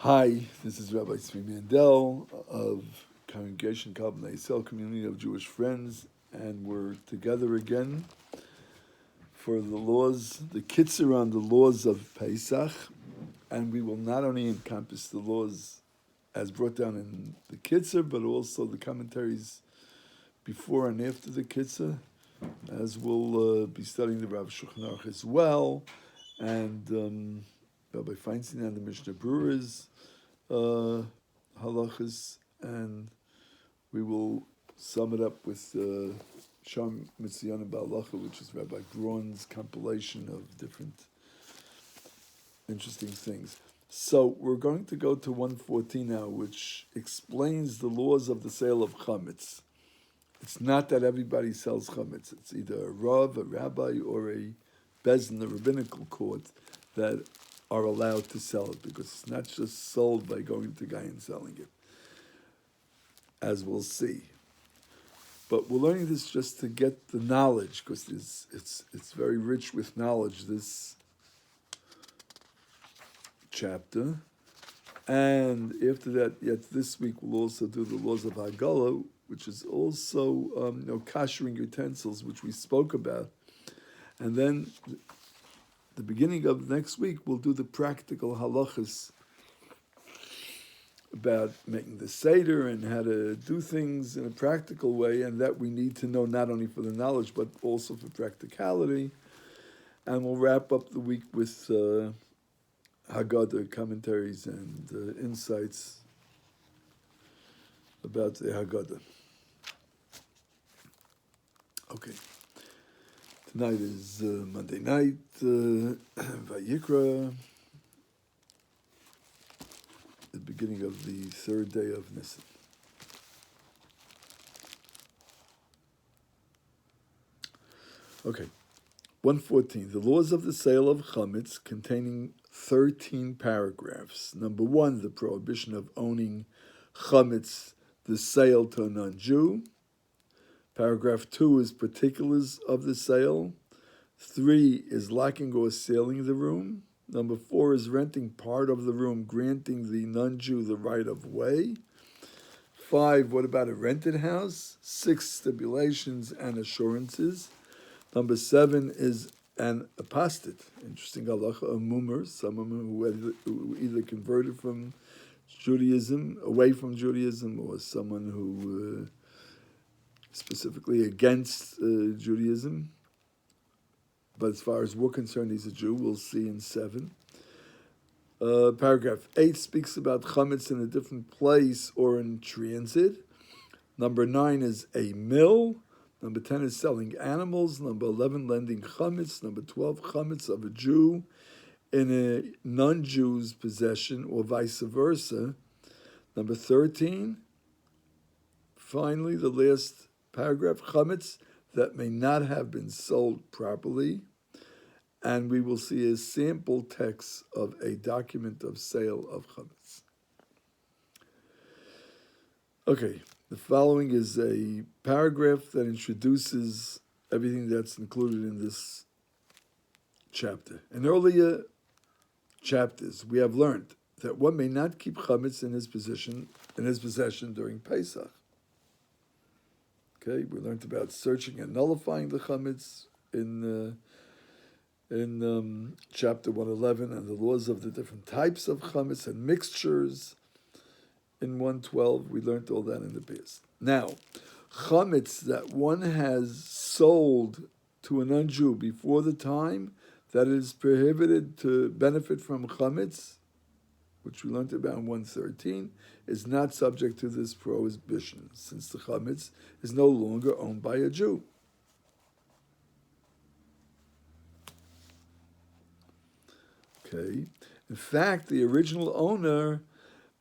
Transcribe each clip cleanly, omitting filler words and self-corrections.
Hi, this is Rabbi Tzvi Mandel of Congregation Calvin Cell Community of Jewish Friends, and we're together again for the Kitzer on the laws of Pesach, and we will not only encompass the laws as brought down in the Kitzer, but also the commentaries before and after the Kitzer, as we'll be studying the Rav Shulchan Aruch as well, and Rabbi Feinstein and the Mishnah Brewers halachas, and we will sum it up with Sham Mitzvah Ba'alacha, which is Rabbi Braun's compilation of different interesting things. So we're going to go to 114 now, which explains the laws of the sale of chametz. It's not that everybody sells chametz. It's either a rav, a rabbi, or a bezin, the rabbinical court, that are allowed to sell it, because it's not just sold by going to guy and selling it, as we'll see. But we're learning this just to get the knowledge, because it's very rich with knowledge, this chapter. And after that, yet this week we'll also do the laws of Haggalah, which is also kashering utensils, which we spoke about. And then the beginning of next week, we'll do the practical halachas about making the seder and how to do things in a practical way, and that we need to know not only for the knowledge, but also for practicality. And we'll wrap up the week with Haggadah commentaries and insights about the Haggadah. Okay. Tonight is Monday night, Vayikra, the beginning of the third day of Nisan. Okay, 114. The laws of the sale of chametz, containing 13 paragraphs. Number 1, the prohibition of owning chametz, the sale to a non-Jew. Paragraph 2 is particulars of the sale. 3 is locking or sealing the room. Number 4 is renting part of the room, granting the non-Jew the right of way. 5, what about a rented house? 6, stipulations and assurances. Number 7 is an apostate. Interesting halacha, a mummer, someone who either converted from Judaism, away from Judaism, or someone who specifically against Judaism. But as far as we're concerned, he's a Jew. We'll see in 7. Paragraph 8 speaks about chametz in a different place or in transit. Number 9 is a mill. Number 10 is selling animals. Number 11, lending chametz. Number 12, chametz of a Jew in a non-Jew's possession, or vice versa. Number 13, finally, the last paragraph, chametz that may not have been sold properly. And we will see a sample text of a document of sale of chametz. Okay, the following is a paragraph that introduces everything that's included in this chapter. In earlier chapters, we have learned that one may not keep chametz in his possession during Pesach. Okay, we learned about searching and nullifying the chametz in chapter 111, and the laws of the different types of chametz and mixtures. In 112, we learned all that in the past. Now, chametz that one has sold to a non-Jew before the time that it is prohibited to benefit from chametz, which we learned about in 113, is not subject to this prohibition, since the chametz is no longer owned by a Jew. Okay. In fact, the original owner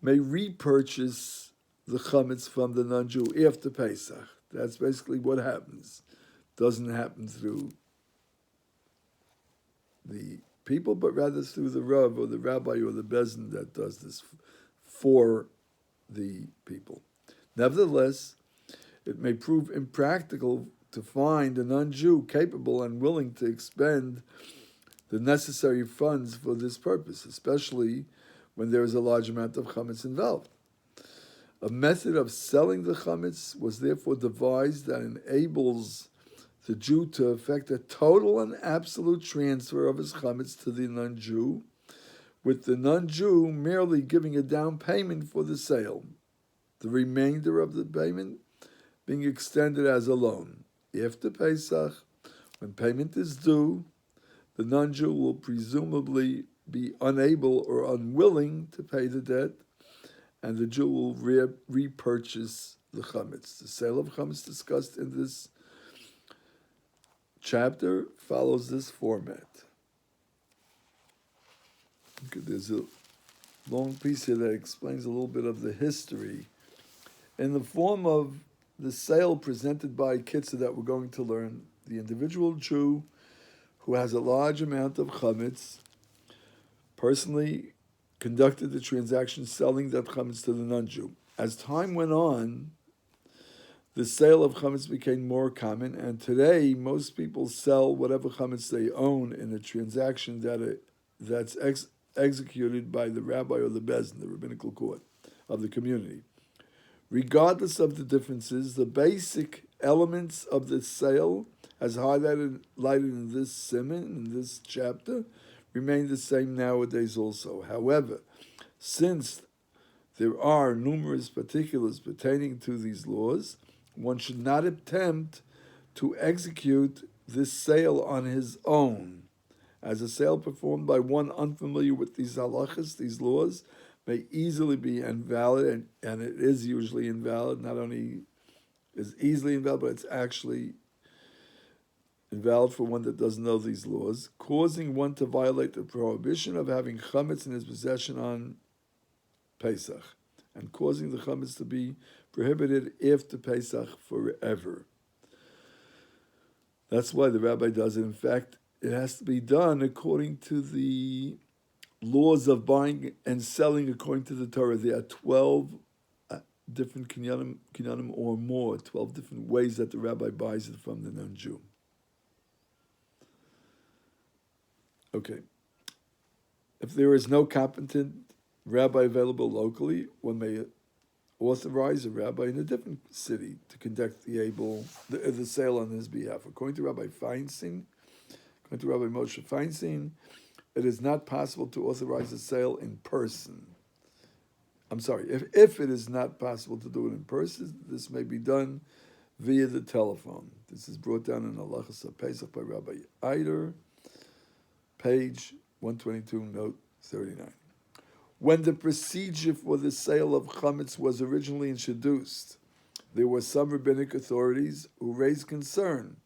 may repurchase the chametz from the non-Jew after Pesach. That's basically what happens. Doesn't happen through the people, but rather through the Rav or the Rabbi or the Bezin that does this for the people. Nevertheless, it may prove impractical to find a non-Jew capable and willing to expend the necessary funds for this purpose, especially when there is a large amount of chametz involved. A method of selling the chametz was therefore devised that enables the Jew to effect a total and absolute transfer of his chametz to the non-Jew, with the non-Jew merely giving a down payment for the sale, the remainder of the payment being extended as a loan. After Pesach, when payment is due, the non-Jew will presumably be unable or unwilling to pay the debt, and the Jew will repurchase the chametz. The sale of chametz discussed in this chapter follows this format. Okay, there's a long piece here that explains a little bit of the history in the form of the sale presented by Kitzer that we're going to learn. The individual Jew who has a large amount of chametz personally conducted the transaction selling that chametz to the non-Jew. As time went on, the sale of chametz became more common, and today most people sell whatever chametz they own in a transaction that's executed by the rabbi or the bezin, the rabbinical court of the community. Regardless of the differences, the basic elements of the sale, as highlighted in this siman, in this chapter, remain the same nowadays also. However, since there are numerous particulars pertaining to these laws, one should not attempt to execute this sale on his own, as a sale performed by one unfamiliar with these halachas, these laws, may easily be invalid, and it is usually invalid. Not only is easily invalid, but it's actually invalid for one that doesn't know these laws, causing one to violate the prohibition of having chametz in his possession on Pesach, and causing the chametz to be prohibited after Pesach forever. That's why the rabbi does it. In fact, it has to be done according to the laws of buying and selling according to the Torah. There are 12 different kinyanim or more, 12 different ways that the rabbi buys it from the non-Jew. Okay. If there is no competent rabbi available locally, one may authorize a rabbi in a different city to conduct the sale on his behalf. According to Rabbi Moshe Feinstein, it is not possible to authorize a sale in person. I'm sorry, if it is not possible to do it in person, this may be done via the telephone. This is brought down in Halachos of Pesach by Rabbi Eider, page 122, note 39. When the procedure for the sale of chametz was originally introduced, there were some rabbinic authorities who raised concern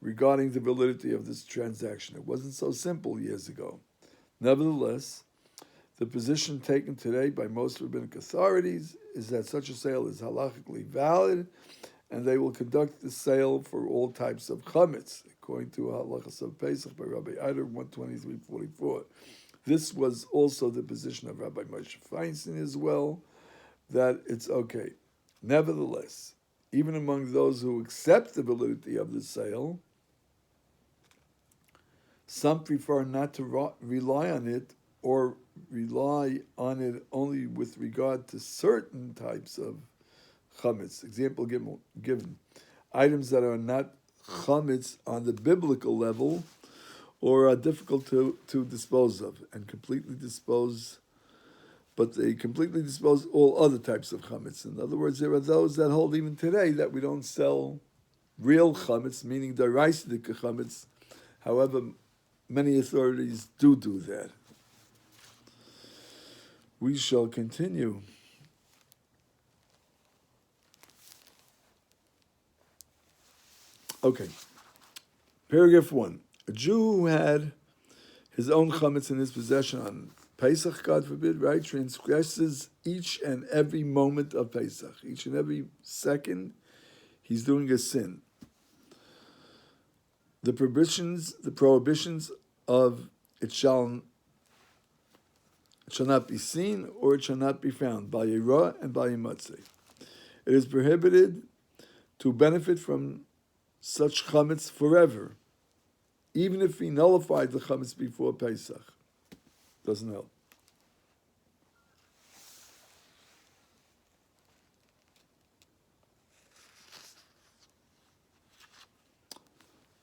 regarding the validity of this transaction. It wasn't so simple years ago. Nevertheless, the position taken today by most rabbinic authorities is that such a sale is halachically valid, and they will conduct the sale for all types of chametz, according to Halachos of Pesach by Rabbi Eider 123:44. This was also the position of Rabbi Moshe Feinstein as well, that it's okay. Nevertheless, even among those who accept the validity of the sale, some prefer not to rely on it, or rely on it only with regard to certain types of chametz. Example given. Items that are not chametz on the biblical level, or are difficult to dispose of, and they completely dispose all other types of chametz. In other words, there are those that hold even today that we don't sell real chametz, meaning deraisidik chametz. However, many authorities do that. We shall continue. Okay. Paragraph 1. A Jew who had his own chametz in his possession on Pesach, God forbid, right, transgresses each and every moment of Pesach. Each and every second, he's doing a sin. The prohibitions of it shall not be seen, or it shall not be found, by Yirah and by Yimatzeh. It is prohibited to benefit from such chametz forever, even if he nullified the chametz before Pesach. Doesn't help.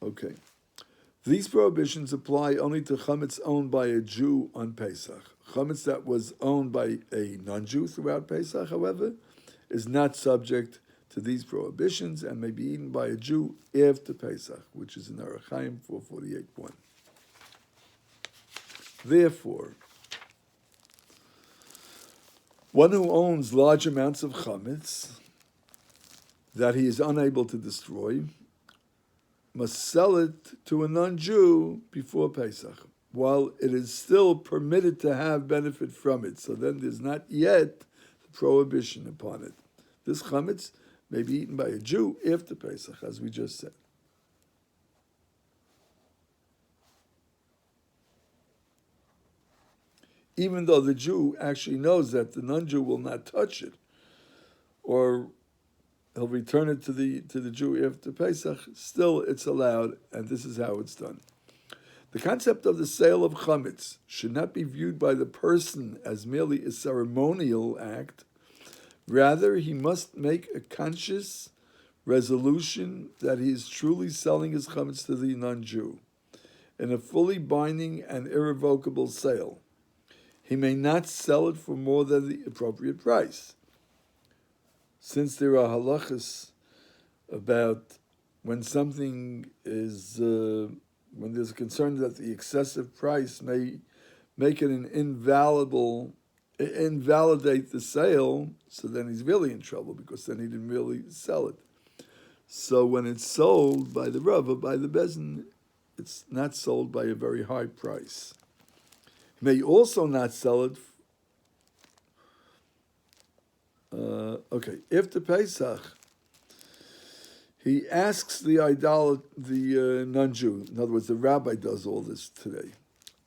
Okay. These prohibitions apply only to chametz owned by a Jew on Pesach. Chametz that was owned by a non-Jew throughout Pesach, however, is not subject to these prohibitions and may be eaten by a Jew after Pesach, which is in Orach Chaim 448.1. Therefore, one who owns large amounts of chametz that he is unable to destroy must sell it to a non-Jew before Pesach, while it is still permitted to have benefit from it. So then there's not yet the prohibition upon it. This chametz may be eaten by a Jew after Pesach, as we just said. Even though the Jew actually knows that the non-Jew will not touch it, or he'll return it to the Jew after Pesach, still it's allowed, and this is how it's done. The concept of the sale of chametz should not be viewed by the person as merely a ceremonial act. Rather, he must make a conscious resolution that he is truly selling his chametz to the non-Jew in a fully binding and irrevocable sale. He may not sell it for more than the appropriate price. Since there are halachas about when something is, when there's a concern that the excessive price may make it invalidate the sale, so then he's really in trouble because then he didn't really sell it. So when it's sold by the Rav or by the Bezin, it's not sold by a very high price. He may also not sell it. After Pesach, he asks the non-Jew, in other words, the rabbi does all this today,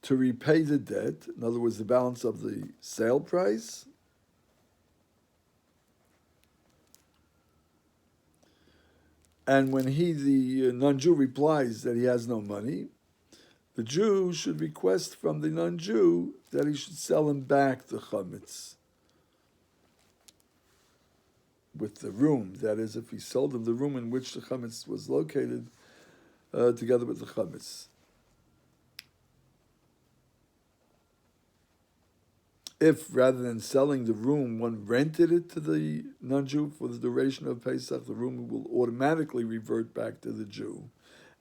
to repay the debt, in other words, the balance of the sale price, and when the non-Jew replies that he has no money, the Jew should request from the non-Jew that he should sell him back the chametz with the room. That is, if he sold him the room in which the chametz was located, together with the chametz. If, rather than selling the room, one rented it to the non-Jew for the duration of Pesach, the room will automatically revert back to the Jew,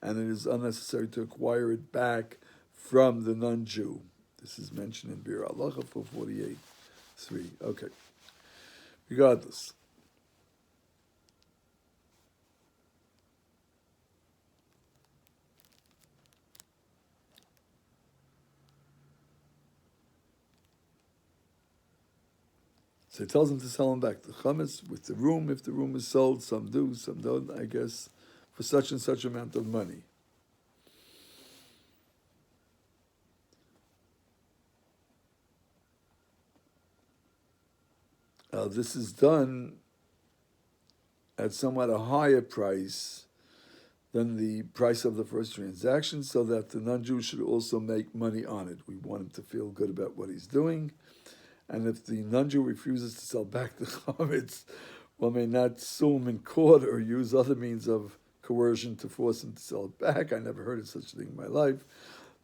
and it is unnecessary to acquire it back from the non-Jew. This is mentioned in Bir Halacha 448.3. Okay. Regardless. So he tells him to sell him back the chametz with the room. If the room is sold, some do, some don't, I guess, for such and such amount of money. This is done at somewhat a higher price than the price of the first transaction, so that the non-Jew should also make money on it. We want him to feel good about what he's doing. And if the non-Jew refuses to sell back the chametz, one may not sue him in court or use other means of coercion to force him to sell it back. I never heard of such a thing in my life.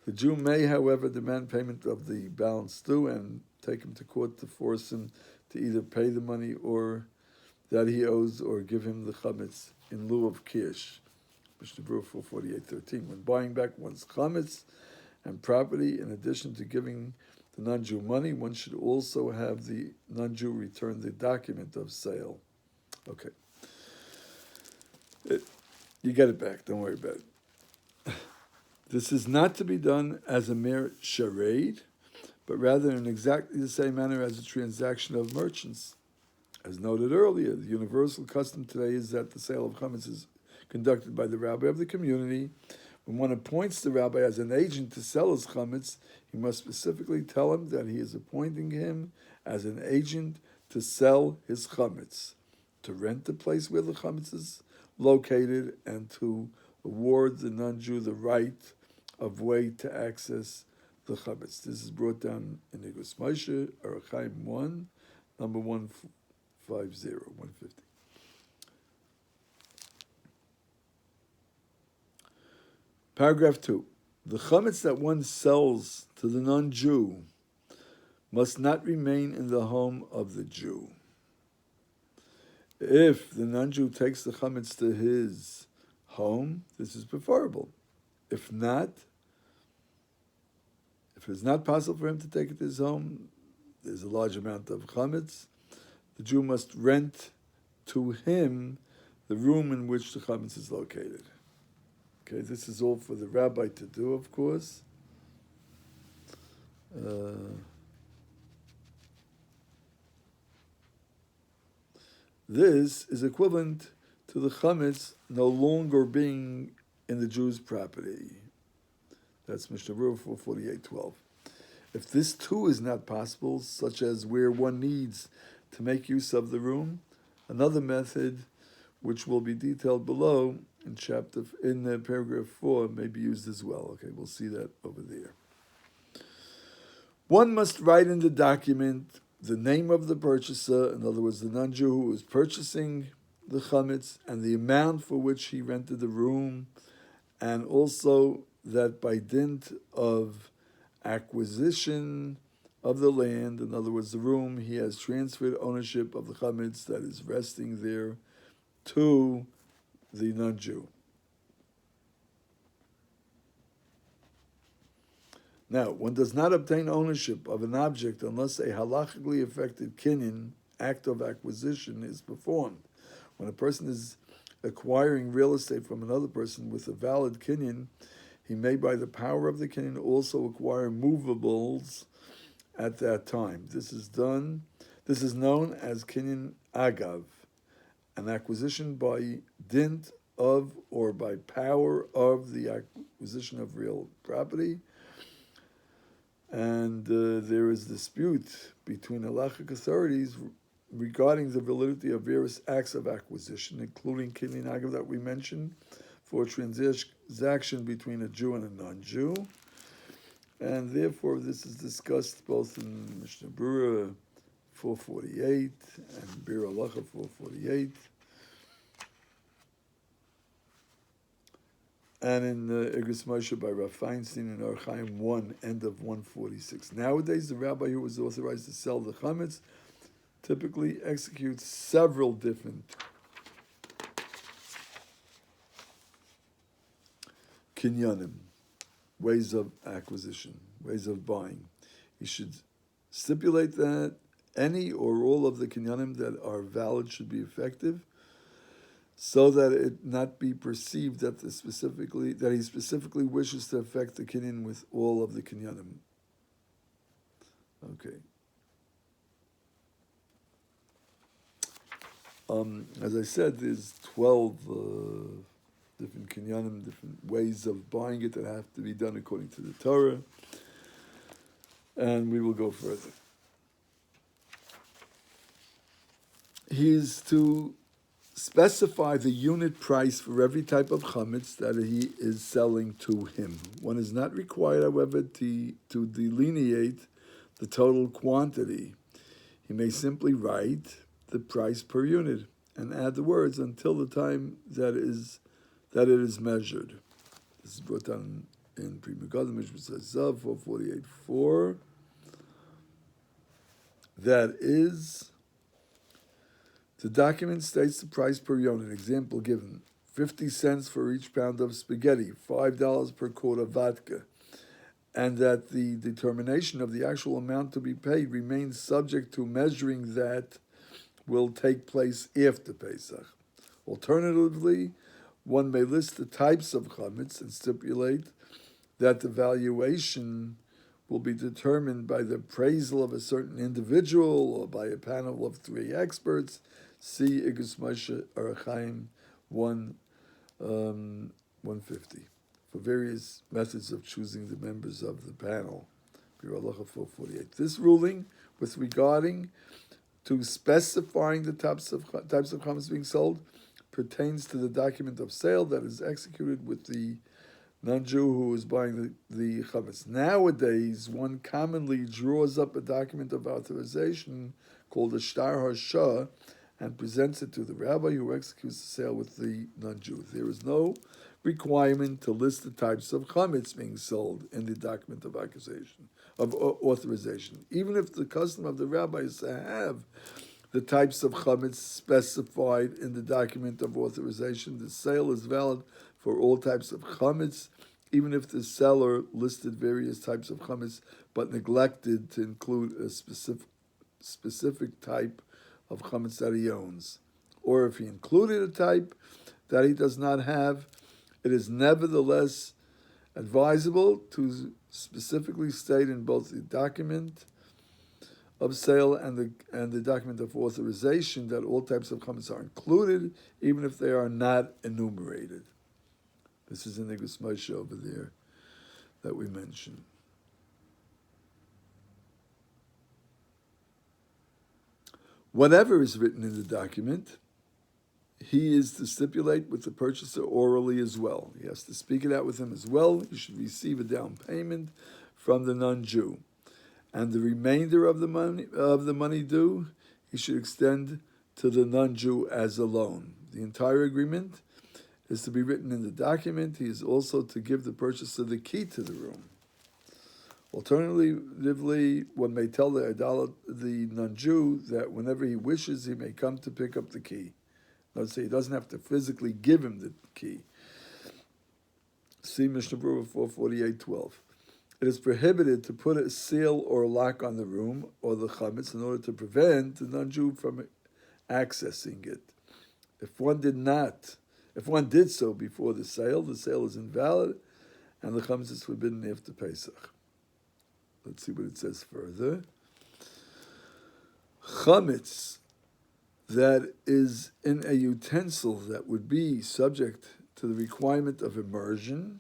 The Jew may, however, demand payment of the balance due and take him to court to force him to either pay the money or that he owes or give him the chametz in lieu of kish. Mishnah Berurah 448.13. When buying back one's chametz and property, in addition to giving the non-Jew money, one should also have the non-Jew return the document of sale. Okay. You get it back, don't worry about it. This is not to be done as a mere charade, but rather in exactly the same manner as a transaction of merchants. As noted earlier, the universal custom today is that the sale of chametz is conducted by the rabbi of the community. When one appoints the rabbi as an agent to sell his chametz, he must specifically tell him that he is appointing him as an agent to sell his chametz, to rent the place where the chametz is located, and to award the non-Jew the right of way to access the chametz. This is brought down in Igros Moshe, Orach Chaim 1, number 150. Paragraph 2. The chametz that one sells to the non-Jew must not remain in the home of the Jew. If the non-Jew takes the chametz to his home, this is preferable. If not, if it's not possible for him to take it to his home, there's a large amount of chametz, the Jew must rent to him the room in which the chametz is located. Okay, this is all for the rabbi to do, of course. This is equivalent to the chametz no longer being in the Jew's property. That's Mishnah Berurah 448:12. If this too is not possible, such as where one needs to make use of the room, another method, which will be detailed below in paragraph 4, may be used as well. Okay, we'll see that over there. One must write in the document the name of the purchaser, in other words, the non-Jew who is purchasing the chametz, and the amount for which he rented the room, and also that by dint of acquisition of the land, in other words, the room, he has transferred ownership of the chametz that is resting there to the non-Jew. Now, one does not obtain ownership of an object unless a halachically affected kinyan, act of acquisition, is performed. When a person is acquiring real estate from another person with a valid kinyan, he may, by the power of the kinyan, also acquire movables at that time. This is known as kinyan agav, an acquisition by dint of or by power of the acquisition of real property. And there is dispute between halachic authorities regarding the validity of various acts of acquisition, including kinyan agav that we mentioned, for a transaction between a Jew and a non-Jew. And therefore, this is discussed both in Mishnah Berurah 448 and Bir Halacha 448. And in Igros Moshe by Rav Feinstein in Orach Chaim 1, end of 146. Nowadays, the rabbi who was authorized to sell the chametz typically executes several different kinyanim, ways of acquisition, ways of buying. He should stipulate that any or all of the kinyanim that are valid should be effective, so that it not be perceived that he specifically wishes to affect the kinyan with all of the kinyanim. Okay. As I said, there's 12 different kinyanim, different ways of buying it that have to be done according to the Torah. And we will go further. He is to specify the unit price for every type of chametz that he is selling to him. One is not required, however, to delineate the total quantity. He may simply write the price per unit and add the words until the time that it is measured. This is brought down in Pri Megadim, which says 448:4. That is, the document states the price per unit. Example given: 50 cents for each pound of spaghetti, $5 per quart of vodka, and that the determination of the actual amount to be paid remains subject to measuring that will take place after Pesach. Alternatively, one may list the types of chametz and stipulate that the valuation will be determined by the appraisal of a certain individual or by a panel of 3 experts. See Igros Moshe Orach Chaim 150 for various methods of choosing the members of the panel. Bir Halacha 448. This ruling, with regarding to specifying the types of chametz being sold, pertains to the document of sale that is executed with the non-Jew who is buying the chametz. Nowadays, one commonly draws up a document of authorization called a shtar and presents it to the rabbi who executes the sale with the non-Jew. There is no requirement to list the types of chametz being sold in the document of accusation, of authorization. Even if the custom of the rabbi is to have the types of chametz specified in the document of authorization, the sale is valid for all types of chametz, even if the seller listed various types of chametz but neglected to include a specific type of chametz that he owns. Or if he included a type that he does not have, it is nevertheless advisable to specifically state in both the document of sale and the document of authorization that all types of chametz are included, even if they are not enumerated. This is in the Gus Moshe over there that we mentioned. Whatever is written in the document, he is to stipulate with the purchaser orally as well. He has to speak it out with him as well. He should receive a down payment from the non-Jew, and the remainder of the money due, he should extend to the non-Jew as a loan. The entire agreement is to be written in the document. He is also to give the purchaser the key to the room. Alternatively, one may tell the non-Jew that whenever he wishes, he may come to pick up the key. Let's say he doesn't have to physically give him the key. See Mishnah Berurah 448:12. It is prohibited to put a seal or a lock on the room or the chametz in order to prevent the non-Jew from accessing it. If one did so before the sale is invalid, and the chametz is forbidden after Pesach. Let's see what it says further. Chametz that is in a utensil that would be subject to the requirement of immersion,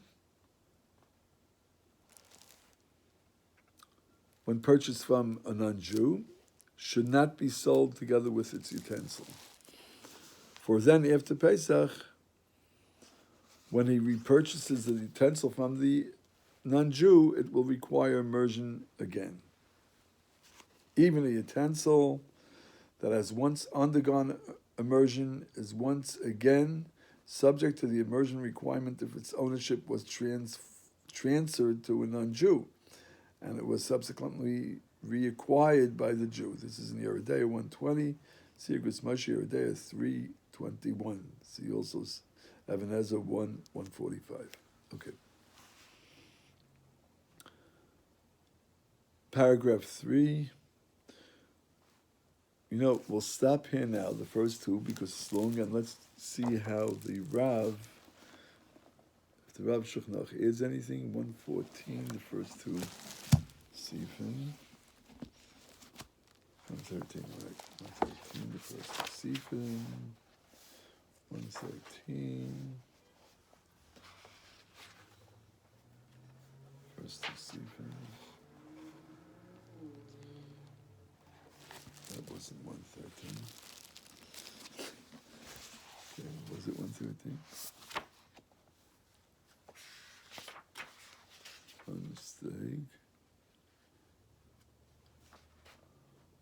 when purchased from a non-Jew, should not be sold together with its utensil. For then, after Pesach, when he repurchases the utensil from the non-Jew, it will require immersion again. Even a utensil that has once undergone immersion is once again subject to the immersion requirement if its ownership was transferred to a non-Jew, and it was subsequently reacquired by the Jew. This is in Yoreh De'ah 120. See Gus Moshe Yoreh De'ah 3:21. See also Even HaEzer 1:145. Okay. Paragraph 3. We'll stop here now, the first two, because it's long, and let's see how the Rav, if the Rav Shulchan Aruch adds anything. 114, the first two, Sifin. 113, right? 113, the first two, Sifin. 113. First two, Sifin. That wasn't 113. Okay, was it 113? A mistake.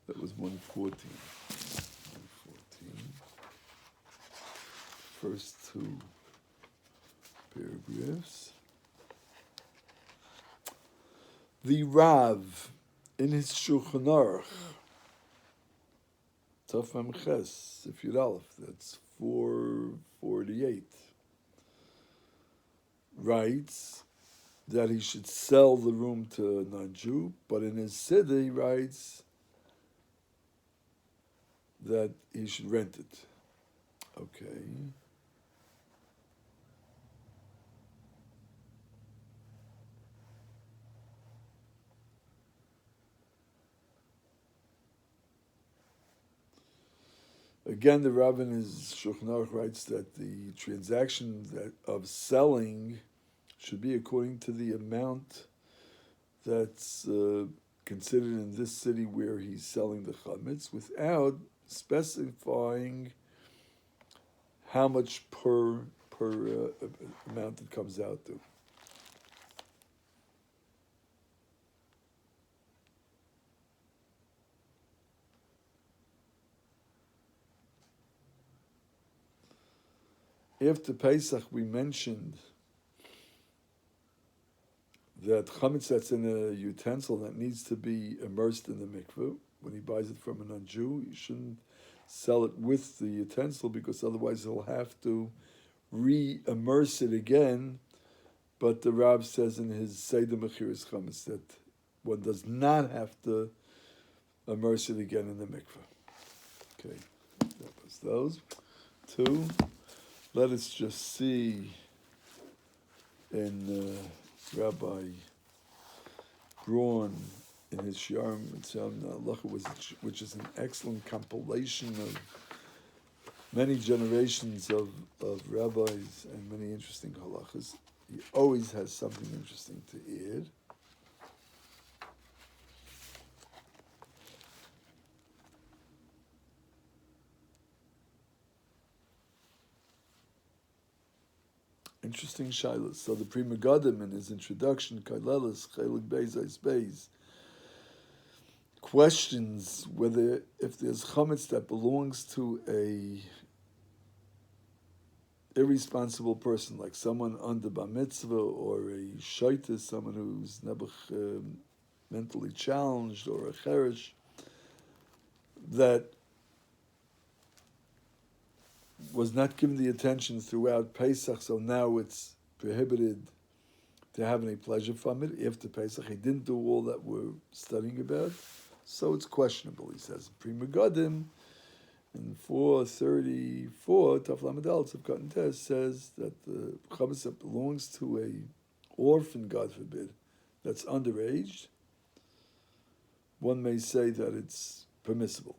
That was 114. 114. First two paragraphs. The Rav, in his Shulchan Aruch, Taf Mem Ches, if Yud Aleph, that's 448, writes that he should sell the room to a non-Jew, but in his Siddur he writes that he should rent it. Okay. Again, the Rav in his Shulchan Aruch writes that the transaction of selling should be according to the amount that's considered in this city where he's selling the chametz, without specifying how much per amount it comes out to. After Pesach, we mentioned that chametz that's in a utensil that needs to be immersed in the mikveh. When he buys it from a non-Jew, he shouldn't sell it with the utensil because otherwise he'll have to re-immerse it again. But the Rav says in his Seder Mechiras Chametz that one does not have to immerse it again in the mikveh. Okay, that was those two. Let us just see in Rabbi Braun in his Shiurim Mitzvah Halacha, which is an excellent compilation of many generations of rabbis and many interesting halachas. He always has something interesting to add. Interesting shilas. So the Pri Megadim in his introduction, Kailelis, Chelik Beis, Eis Beis, questions whether if there's chametz that belongs to a irresponsible person, like someone under bar mitzvah or a shaitis, someone who's mentally challenged, or a cherish, that was not given the attention throughout Pesach, so now it's prohibited to have any pleasure from it. After Pesach, he didn't do all that we're studying about, so it's questionable, he says. Pri Megadim, in 434, Taf Lamed Aleph of Cotton Test says that the chametz that belongs to a orphan, God forbid, that's underage, one may say that it's permissible.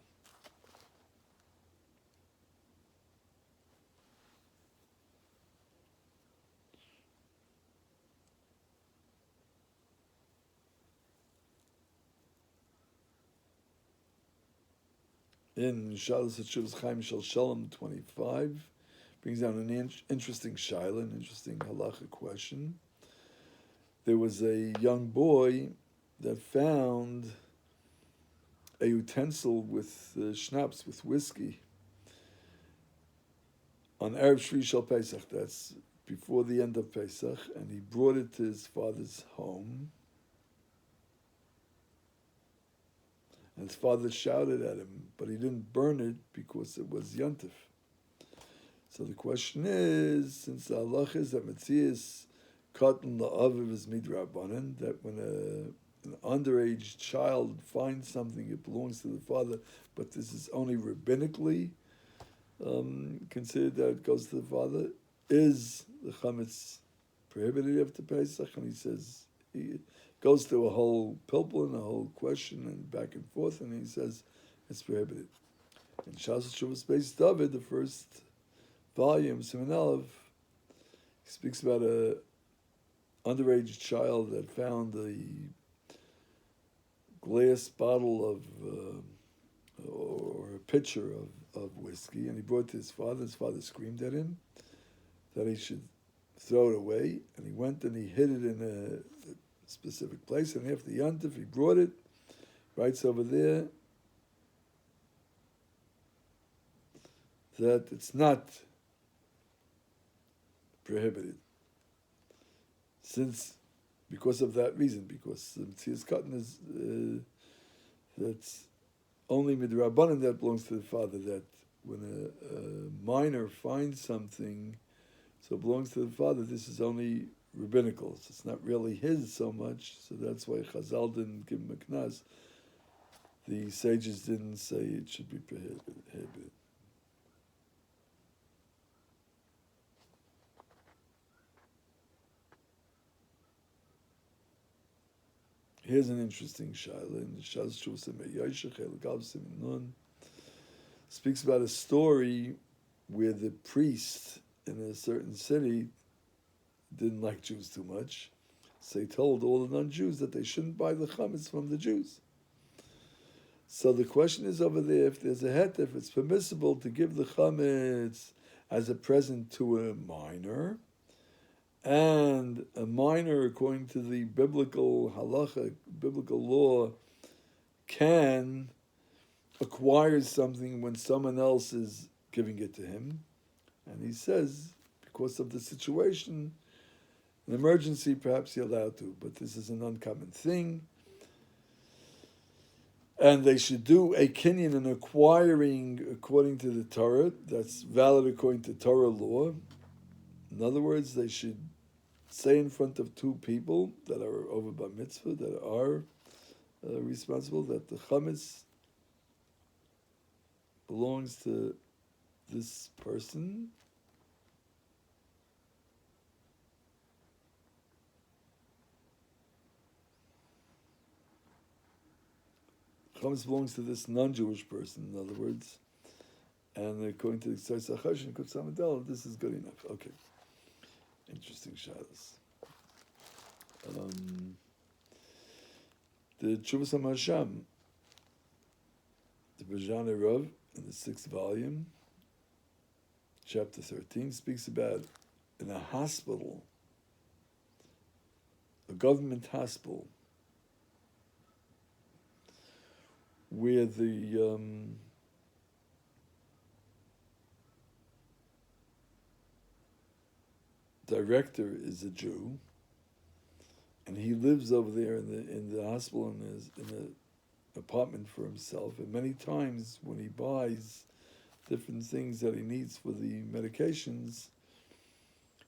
In Shalos Hatshuvas Chaim Shel Shalom 25, brings down an interesting shaila, an interesting halacha question. There was a young boy that found a utensil with schnapps, with whiskey, on Erev Shvi Shel Pesach, that's before the end of Pesach, and he brought it to his father's home. And his father shouted at him, but he didn't burn it because it was Yontif. So the question is, since the halach is that Metzias Katan La'aviv is midrabanan, that when an underage child finds something, it belongs to the father, but this is only rabbinically considered that it goes to the father, is the chametz prohibited after Pesach? And he says, he goes through a whole pilpul and a whole question and back and forth, and he says it's prohibited. In Shas Shuvas Beis David, the first volume, Siman Aleph, he speaks about a underage child that found a glass bottle of or a pitcher of whiskey, and he brought it to his father. His father screamed at him that he should throw it away, and he went and he hid it in a specific place, and after Yontif, he brought it, writes over there that it's not prohibited. Because of that reason, because the Metzias Katan is, that's only midrabanan that belongs to the father, that when a minor finds something, so it belongs to the father, this is only rabbinical. So it's not really his so much, so that's why Chazal didn't give him a knas. The sages didn't say it should be prohibited. Here's an interesting shaila in the Shas Shuvas Nun. Speaks about a story where the priest in a certain city didn't like Jews too much, so he told all the non-Jews that they shouldn't buy the chametz from the Jews. So the question is over there, if there's a het, if it's permissible to give the chametz as a present to a minor, and a minor, according to the biblical halacha, biblical law, can acquire something when someone else is giving it to him. And he says, because of the situation, An emergency, perhaps you're allowed to, but this is an uncommon thing. And they should do a kinyan in acquiring according to the Torah. That's valid according to Torah law. In other words, they should say in front of two people that are over bar mitzvah, that are responsible, that the chametz belongs to this person. Chametz belongs to this non-Jewish person, in other words. And according to the Kitzer-Laws of Pesach, this is good enough. Okay. Interesting shadows. The Tshuvas HaMasham, the Bajane Rav, in the 6th volume, chapter 13, speaks about in a hospital, a government hospital, where the director is a Jew, and he lives over there in the hospital in an apartment for himself. And many times when he buys different things that he needs for the medications,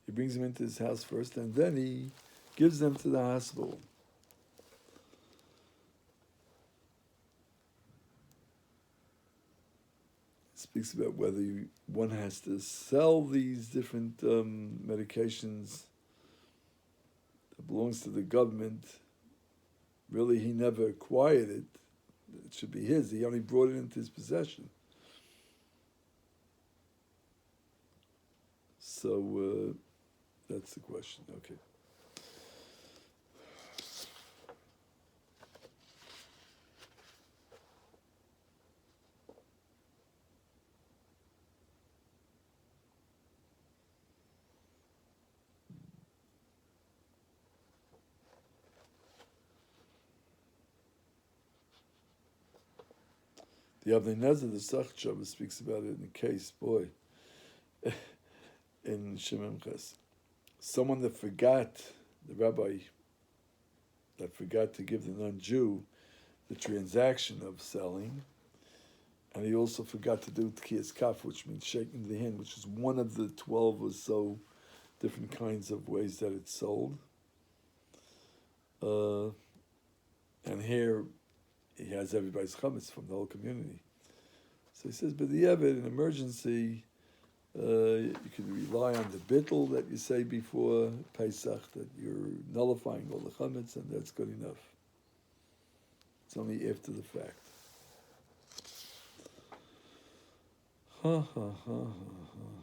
he brings them into his house first, and then he gives them to the hospital. Speaks about whether one has to sell these different medications that belongs to the government. Really, he never acquired it. It should be his. He only brought it into his possession. So that's the question. Okay. The Avnei Nezer, the Sach Shabbos, speaks about it in the case, boy, in Shemem Ches. Someone that forgot, the rabbi that forgot to give the non-Jew the transaction of selling, and he also forgot to do Tkiyas Kaf, which means shaking the hand, which is one of the 12 or so different kinds of ways that it's sold. And here he has everybody's chametz from the whole community. So he says, but the Yevid, in emergency, you can rely on the bittul that you say before Pesach, that you're nullifying all the chametz, and that's good enough. It's only after the fact. Ha ha ha ha ha.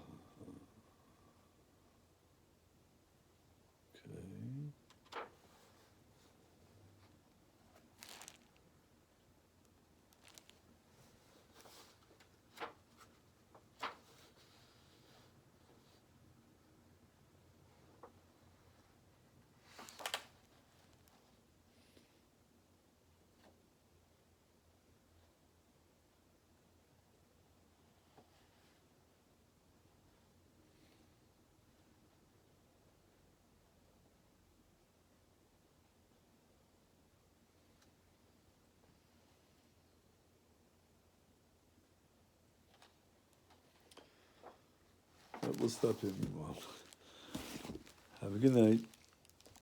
We'll stop here meanwhile. Have a good night.